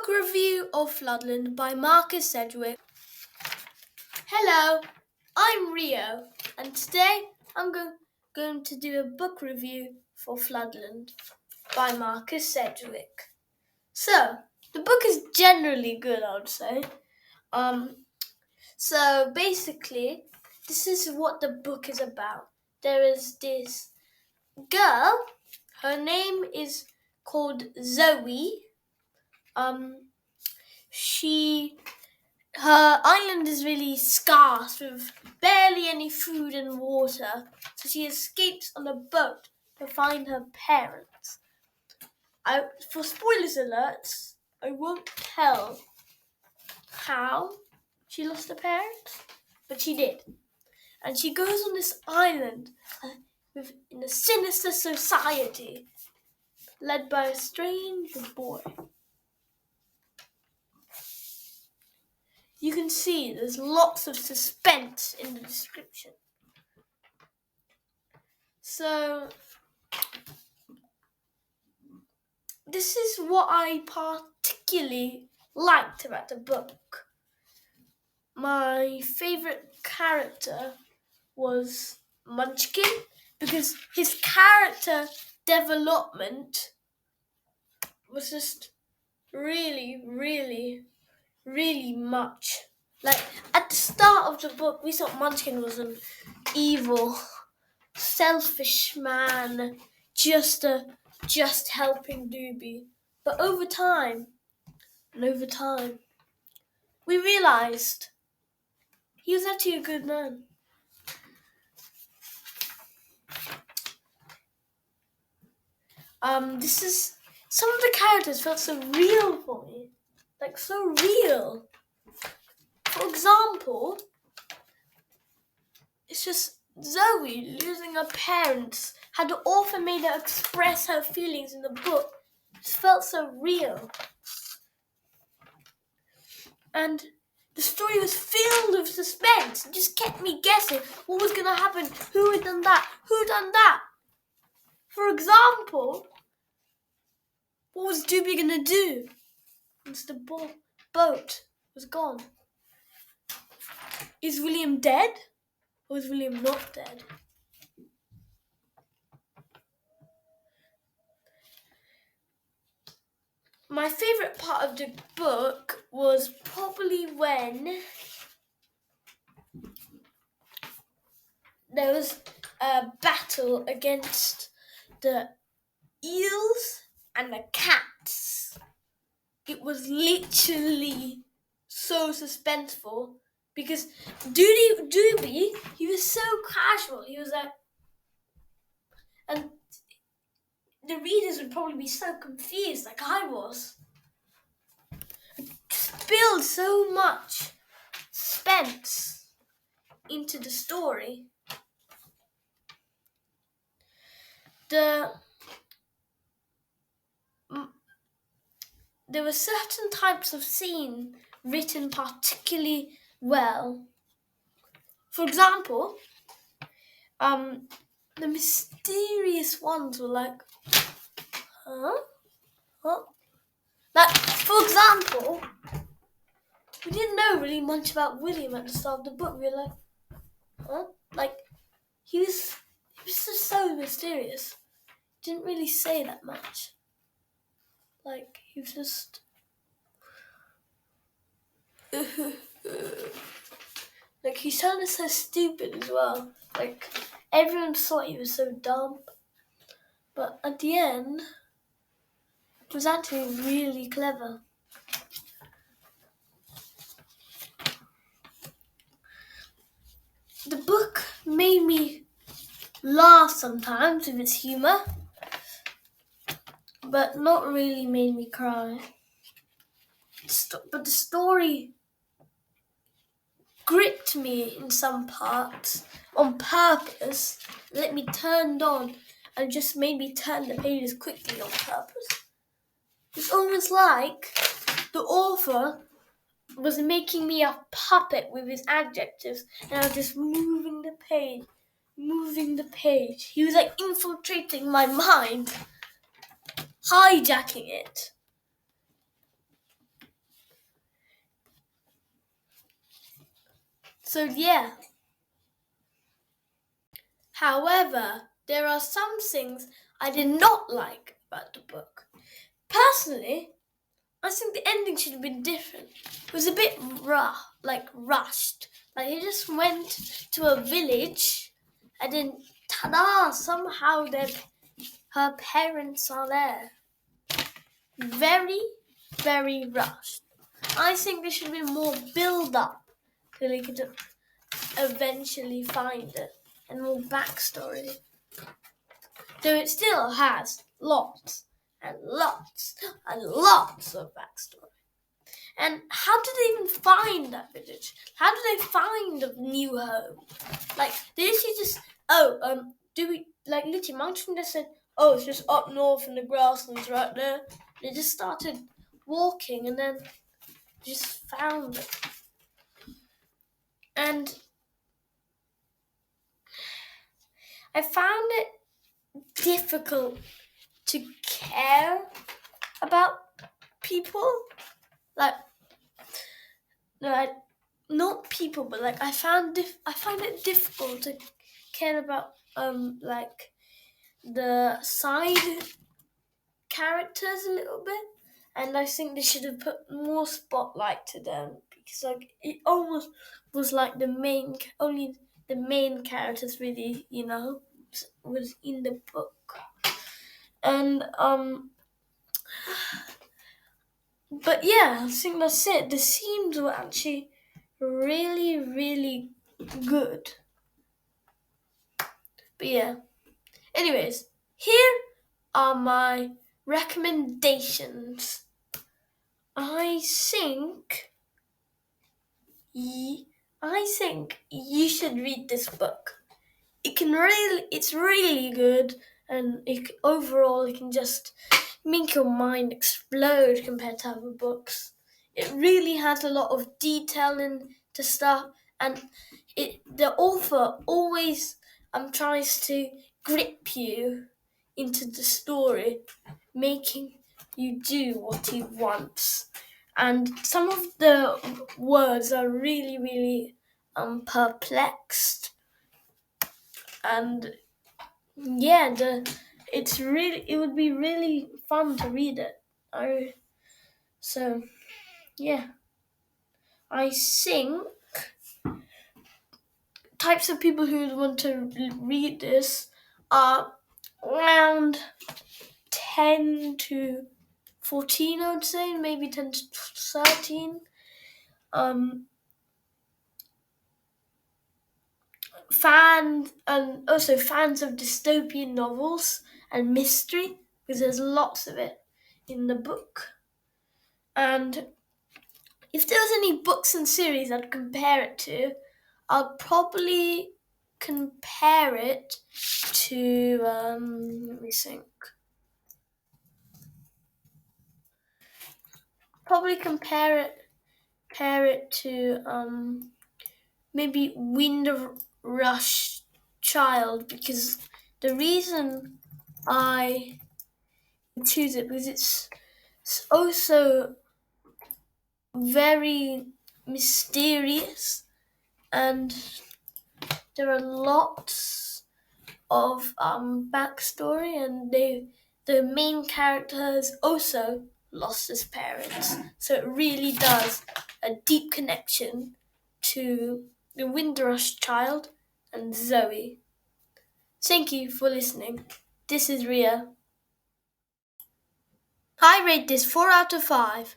Book review of Floodland by Marcus Sedgwick. Hello, I'm Rio, and today I'm going to do a book review for Floodland by Marcus Sedgwick. So, the book is generally good, I would say. So basically, this is what the book is about. There is this girl, her name is called Zoe. Her island is really scarce with barely any food and water, so she escapes on a boat to find her parents. For spoilers alerts, I won't tell how she lost her parents, but she did. And she goes on this island in a sinister society led by a strange boy. You can see there's lots of suspense in the description. So, this is what I particularly liked about the book. My favourite character was Munchkin because his character development was just really much. Like, at the start of the book, we thought Munchkin was an evil, selfish man, just helping Doobie. But over time, we realised he was actually a good man. Some of the characters felt so real for me. Like, so real. For example, it's just Zoe losing her parents. How the author made her express her feelings in the book. It felt so real. And the story was filled with suspense. It just kept me guessing what was going to happen. Who had done that? Who done that? For example, what was Doobie going to do once the boat was gone? Is William dead? Or is William not dead? My favourite part of the book was probably when there was a battle against the eels and the cats. It was literally so suspenseful because Doobie, he was so casual. He was like, and the readers would probably be so confused like I was. It spilled so much suspense into the story. There were certain types of scene written particularly well. For example, the mysterious ones were like, huh? Like, for example, we didn't know really much about William at the start of the book. We were like, huh? Like, he was just so mysterious. Didn't really say that much. Like, he was just like, he sounded so stupid as well. Like, everyone thought he was so dumb. But at the end, it was actually really clever. The book made me laugh sometimes with its humour, but not really made me cry. But the story gripped me in some parts on purpose, let me turned on and just made me turn the pages quickly on purpose. It's almost like the author was making me a puppet with his adjectives and I was just moving the page. He was like infiltrating my mind, hijacking it. So yeah. However, there are some things I did not like about the book. Personally, I think the ending should have been different. It was a bit rushed. Like he just went to a village and then ta-da, somehow her parents are there. Very, very rushed. I think there should be more build-up till he could eventually find it and more backstory. Though it still has lots and lots and lots of backstory. And how did they even find that village? How did they find a new home? Like, they literally just, literally Mountain just said, oh, it's just up north and the grasslands right there. They just started walking and then just found it. And I found it difficult to care about people. Not people, but I find it difficult to care about the side characters a little bit, and I think they should have put more spotlight to them because it almost was like only the main characters really was in the book, and but yeah, I think that's it. The scenes were actually really, really good. But yeah. Anyways, here are my recommendations. I think you should read this book. It's really good, and overall it can just make your mind explode compared to other books. It really has a lot of detail into stuff, and the author always tries to grip you into the story, making you do what he wants. And some of the words are really, really perplexed. And yeah, it would be really fun to read it. I think types of people who would want to read this are around 10 to 14, I would say, maybe 10 to 13. Fans and also fans of dystopian novels and mystery, because there's lots of it in the book. And if there was any books and series I'd compare it to, I'd probably compare it to let me think. Probably compare it to maybe Windrush Child, because the reason I choose it because it's also very mysterious, and there are lots of backstory, and the main character has also lost his parents, so it really does a deep connection to the Windrush Child and Zoe. Thank you for listening. This is Ria. I rate this 4 out of 5.